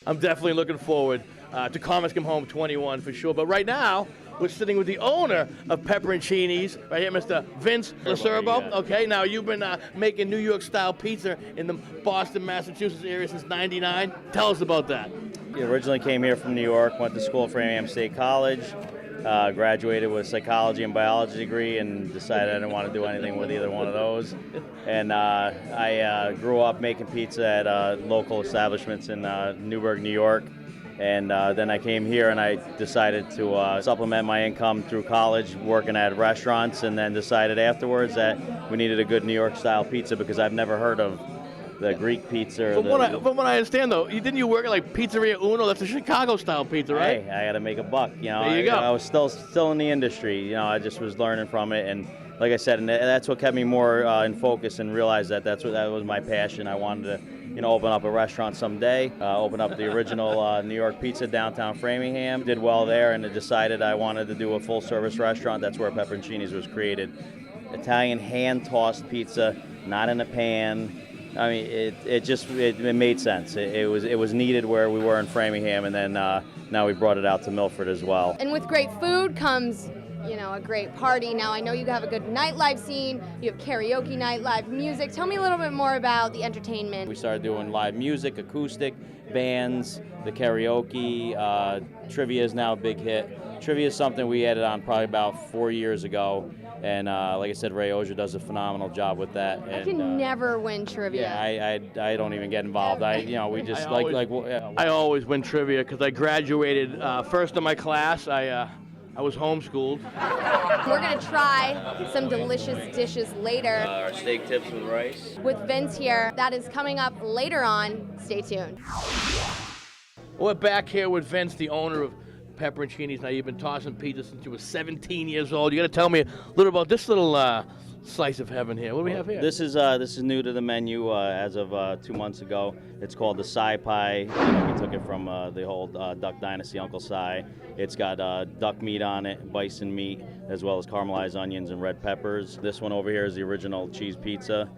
I'm definitely looking forward to Comics Come Home 21 for sure. But right now, we're sitting with the owner of Pepperoncini's, right here, Mr. Vince Lacerbo. Yeah. Okay, now you've been making New York-style pizza in the Boston, Massachusetts area since '99. Tell us about that. He originally came here from New York, went to school at Framingham State College, graduated with a psychology and biology degree, and decided I didn't want to do anything with either one of those. And I grew up making pizza at local establishments in Newburgh, New York. And then I came here and I decided to supplement my income through college working at restaurants, and then decided afterwards that we needed a good New York style pizza because I've never heard of the Greek pizza. From what I understand, though, didn't you work at like Pizzeria Uno? That's a Chicago-style pizza, right? Hey, I got to make a buck. There you go. I was still in the industry. I just was learning from it, and like I said, and that's what kept me more in focus, and realized that that was my passion. I wanted to, open up a restaurant someday. Open up the original New York Pizza downtown Framingham. Did well there, and I decided I wanted to do a full-service restaurant. That's where Pepperoncini's was created. Italian hand-tossed pizza, not in a pan. I mean, it made sense. It was needed where we were in Framingham, and then now we brought it out to Milford as well. And with great food comes, a great party. Now, I know you have a good nightlife scene. You have karaoke night, live music. Tell me a little bit more about the entertainment. We started doing live music, acoustic, bands, the karaoke. Trivia is now a big hit. Trivia is something we added on probably about 4 years ago. And like I said, Ray Ozier does a phenomenal job with that. I can never win trivia. Yeah, I don't even get involved. We just I always win trivia because I graduated first in my class. I was homeschooled. We're gonna try some delicious dishes later. Our steak tips with rice. With Vince here, that is coming up later on. Stay tuned. We're back here with Vince, the owner of Pepperoncini's. Now, you've been tossing pizza since you were 17 years old. You got to tell me a little about this little slice of heaven here. What do we have here? This is new to the menu as of 2 months ago. It's called the Cy Pie. We took it from the whole Duck Dynasty, Uncle Cy. It's got duck meat on it, bison meat, as well as caramelized onions and red peppers. This one over here is the original cheese pizza.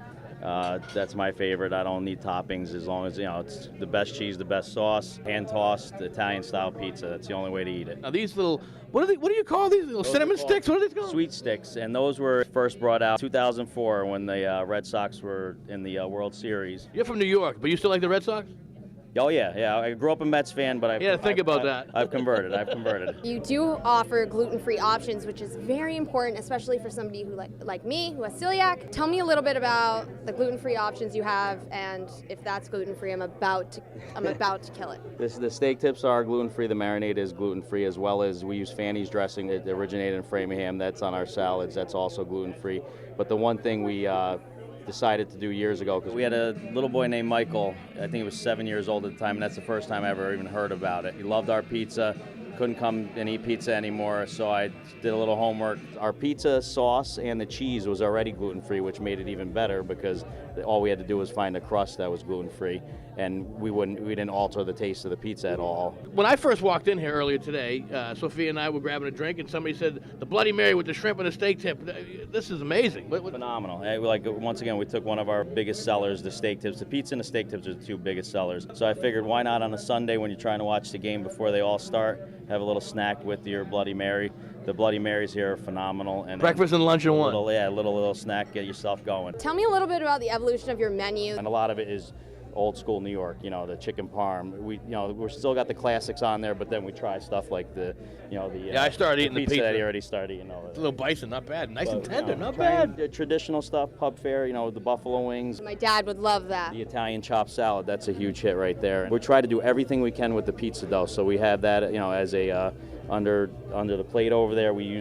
That's my favorite. I don't need toppings as long as, it's the best cheese, the best sauce, hand-tossed Italian-style pizza. That's the only way to eat it. Now, these little, what do you call these? Little cinnamon sticks? What are these called? Sweet sticks, and those were first brought out 2004 when the Red Sox were in the World Series. You're from New York, but you still like the Red Sox? Oh, yeah. I grew up a Mets fan, but I've converted. You do offer gluten-free options, which is very important, especially for somebody who like me, who has celiac. Tell me a little bit about the gluten-free options you have, and if that's gluten-free, I'm about to kill it. The steak tips are gluten-free. The marinade is gluten-free, as well as we use Fanny's dressing that originated in Framingham. That's on our salads. That's also gluten-free. But the one thing we decided to do years ago, because we had a little boy named Michael. I think he was 7 years old at the time, and that's the first time I ever even heard about it. He loved our pizza, couldn't come and eat pizza anymore, so I did a little homework. Our pizza sauce and the cheese was already gluten-free, which made it even better because all we had to do was find a crust that was gluten-free, and we didn't alter the taste of the pizza at all. When I first walked in here earlier today, Sophia and I were grabbing a drink, and somebody said, the Bloody Mary with the shrimp and the steak tip. This is amazing. Phenomenal. Once again, we took one of our biggest sellers, the steak tips. The pizza and the steak tips are the two biggest sellers. So I figured, why not on a Sunday when you're trying to watch the game before they all start, have a little snack with your Bloody Mary. The Bloody Marys here are phenomenal. And breakfast and lunch in one. Little snack, get yourself going. Tell me a little bit about the evolution of your menu. And a lot of it is old school New York, the chicken parm. We're still got the classics on there, but then we try stuff like I started eating the pizza. That you already started eating. It's a little bison, not bad. Nice and tender, not bad. Traditional stuff, pub fare, the buffalo wings. My dad would love that. The Italian chopped salad, that's a huge hit right there. We try to do everything we can with the pizza dough, so we have that, as a under the plate over there. We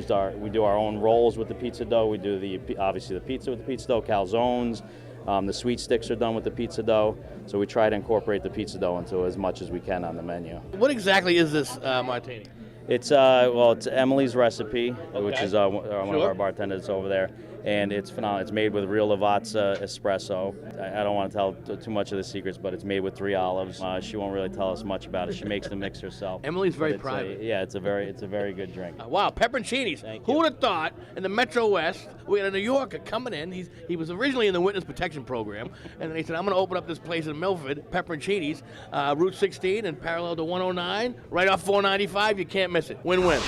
do our own rolls with the pizza dough. We do obviously the pizza with the pizza dough, calzones. The sweet sticks are done with the pizza dough, so we try to incorporate the pizza dough into as much as we can on the menu. What exactly is this martini? It's Emily's recipe, which is one of our bartenders over there, and it's phenomenal. It's made with real Lavazza espresso. I don't want to tell too much of the secrets, but it's made with 3 olives. She won't really tell us much about it. She makes the mix herself. Emily's very But private. it's a very good drink. Wow, Pepperoncinis. Thank Who you. would have thought in the Metro West, we had a New Yorker coming in. He was originally in the Witness Protection Program, and then he said, I'm going to open up this place in Milford, Pepperoncinis, Route 16 and parallel to 109, right off 495. You can't miss it. Win-win.